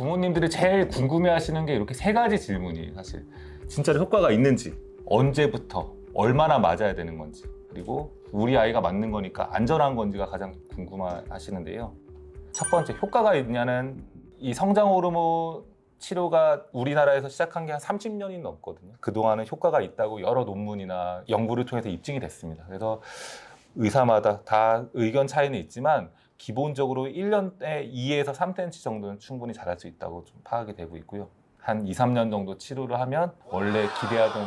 부모님들이 제일 궁금해하시는 게 이렇게 세 가지 질문이에요. 사실 진짜로 효과가 있는지, 언제부터, 얼마나 맞아야 되는 건지, 그리고 우리 아이가 맞는 거니까 안전한 건지가 가장 궁금하시는데요. 첫 번째, 효과가 있냐는 이 성장 호르몬 치료가 우리나라에서 시작한 게 한 30년이 넘거든요. 그동안은 효과가 있다고 여러 논문이나 연구를 통해서 입증이 됐습니다. 그래서 의사마다 다 의견 차이는 있지만 기본적으로 1년에 2에서 3cm 정도는 충분히 자랄 수 있다고 좀 파악이 되고 있고요. 한 2, 3년 정도 치료를 하면 원래 기대하던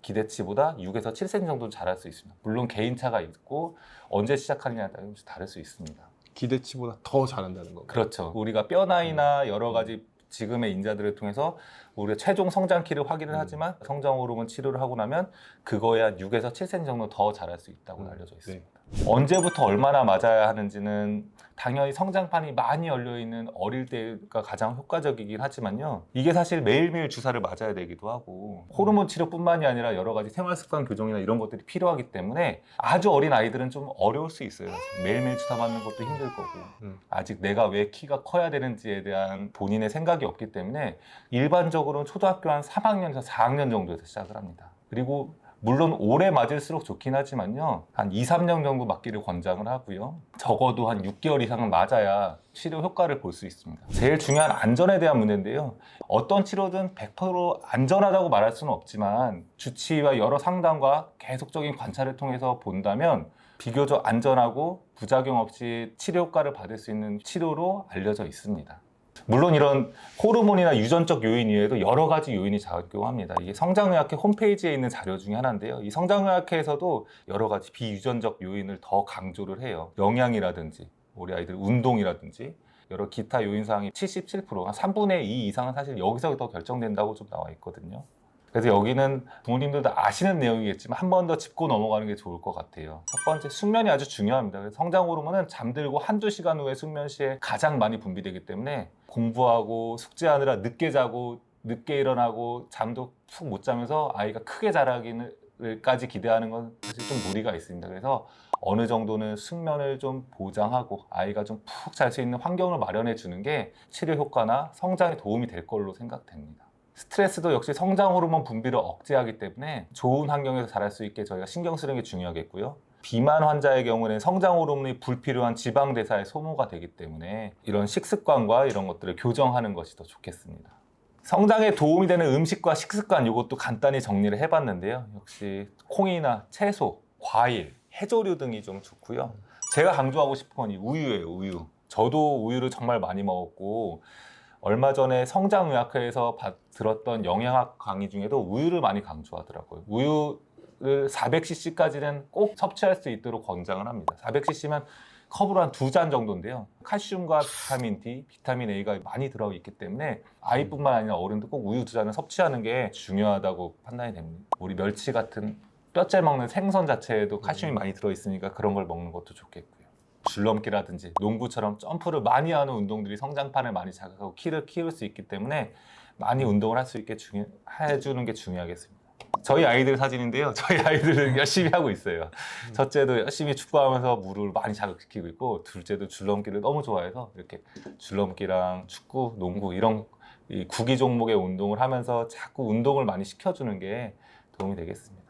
기대치보다 6에서 7cm 정도 자랄 수 있습니다. 물론 개인차가 있고 언제 시작하느냐에 따라 다를 수 있습니다. 기대치보다 더 잘한다는 거. 그렇죠. 우리가 뼈 나이나 여러 가지 지금의 인자들을 통해서 우리가 최종 성장키를 확인을 하지만 성장 호르몬 치료를 하고 나면 그거에 한 6에서 7cm 정도 더 자랄 수 있다고 알려져 있습니다. 언제부터 얼마나 맞아야 하는지는 당연히 성장판이 많이 열려있는 어릴 때가 가장 효과적이긴 하지만요. 이게 사실 매일매일 주사를 맞아야 되기도 하고 호르몬 치료뿐만이 아니라 여러 가지 생활습관 교정이나 이런 것들이 필요하기 때문에 아주 어린 아이들은 좀 어려울 수 있어요. 사실. 매일매일 주사 맞는 것도 힘들 거고 아직 내가 왜 키가 커야 되는지에 대한 본인의 생각이 없기 때문에 일반적으로는 초등학교 한 3학년에서 4학년 정도에서 시작을 합니다. 그리고 물론 오래 맞을수록 좋긴 하지만요. 한 2, 3년 정도 맞기를 권장을 하고요. 적어도 한 6개월 이상은 맞아야 치료 효과를 볼 수 있습니다. 제일 중요한 안전에 대한 문제인데요. 어떤 치료든 100% 안전하다고 말할 수는 없지만 주치의와 여러 상담과 계속적인 관찰을 통해서 본다면 비교적 안전하고 부작용 없이 치료 효과를 받을 수 있는 치료로 알려져 있습니다. 물론 이런 호르몬이나 유전적 요인 이외에도 여러 가지 요인이 작용합니다. 이게 성장의학회 홈페이지에 있는 자료 중에 하나인데요. 이 성장의학회에서도 여러 가지 비유전적 요인을 더 강조를 해요. 영양이라든지 우리 아이들 운동이라든지 여러 기타 요인사항이 77%, 한 3분의 2 이상은 사실 여기서 더 결정된다고 좀 나와 있거든요. 그래서 여기는 부모님들도 아시는 내용이겠지만 한 번 더 짚고 넘어가는 게 좋을 것 같아요. 첫 번째, 숙면이 아주 중요합니다. 그래서 성장 호르몬은 잠들고 한두 시간 후에 숙면 시에 가장 많이 분비되기 때문에 공부하고 숙제하느라 늦게 자고 늦게 일어나고 잠도 푹 못 자면서 아이가 크게 자라기까지 기대하는 건 사실 좀 무리가 있습니다. 그래서 어느 정도는 숙면을 좀 보장하고 아이가 좀 푹 잘 수 있는 환경을 마련해 주는 게 치료 효과나 성장에 도움이 될 걸로 생각됩니다. 스트레스도 역시 성장 호르몬 분비를 억제하기 때문에 좋은 환경에서 자랄 수 있게 저희가 신경 쓰는 게 중요하겠고요. 비만 환자의 경우는 성장 호르몬이 불필요한 지방 대사에 소모가 되기 때문에 이런 식습관과 이런 것들을 교정하는 것이 더 좋겠습니다. 성장에 도움이 되는 음식과 식습관 이것도 간단히 정리를 해봤는데요. 역시 콩이나 채소, 과일, 해조류 등이 좀 좋고요. 제가 강조하고 싶은 건 이 우유예요. 우유. 저도 우유를 정말 많이 먹었고 얼마 전에 성장의학회에서 들었던 영양학 강의 중에도 우유를 많이 강조하더라고요. 우유를 400cc까지는 꼭 섭취할 수 있도록 권장을 합니다. 400cc면 컵으로 한 2잔 정도인데요. 칼슘과 비타민 D, 비타민 A가 많이 들어있기 때문에 아이뿐만 아니라 어른도 꼭 우유 2잔을 섭취하는 게 중요하다고 판단이 됩니다. 우리 멸치 같은 뼈째 먹는 생선 자체에도 칼슘이 많이 들어있으니까 그런 걸 먹는 것도 좋겠고요. 줄넘기라든지 농구처럼 점프를 많이 하는 운동들이 성장판을 많이 자극하고 키를 키울 수 있기 때문에 많이 운동을 할 수 있게 해주는 게 중요하겠습니다. 저희 아이들 사진인데요. 저희 아이들은 열심히 하고 있어요. 첫째도 열심히 축구하면서 무릎을 많이 자극시키고 있고 둘째도 줄넘기를 너무 좋아해서 이렇게 줄넘기랑 축구, 농구 이런 이 구기 종목의 운동을 하면서 자꾸 운동을 많이 시켜주는 게 도움이 되겠습니다.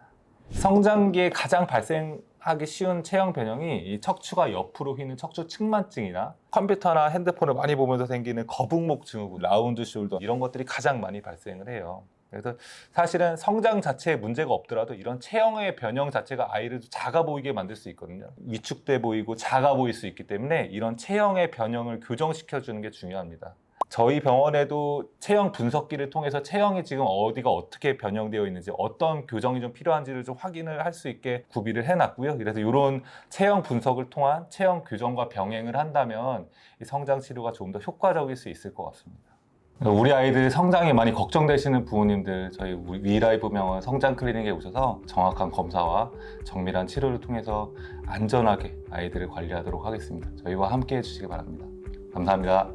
성장기에 가장 발생하기 쉬운 체형 변형이 이 척추가 옆으로 휘는 척추 측만증이나 컴퓨터나 핸드폰을 많이 보면서 생기는 거북목 증후군, 라운드 숄더 이런 것들이 가장 많이 발생을 해요. 그래서 사실은 성장 자체에 문제가 없더라도 이런 체형의 변형 자체가 아이를 작아 보이게 만들 수 있거든요. 위축돼 보이고 작아 보일 수 있기 때문에 이런 체형의 변형을 교정시켜 주는 게 중요합니다. 저희 병원에도 체형 분석기를 통해서 체형이 지금 어디가 어떻게 변형되어 있는지 어떤 교정이 좀 필요한지를 좀 확인을 할 수 있게 구비를 해놨고요. 그래서 이런 체형 분석을 통한 체형 교정과 병행을 한다면 이 성장 치료가 좀 더 효과적일 수 있을 것 같습니다. 우리 아이들 성장이 많이 걱정되시는 부모님들 저희 위라이브 병원 성장 클리닉에 오셔서 정확한 검사와 정밀한 치료를 통해서 안전하게 아이들을 관리하도록 하겠습니다. 저희와 함께 해주시기 바랍니다. 감사합니다.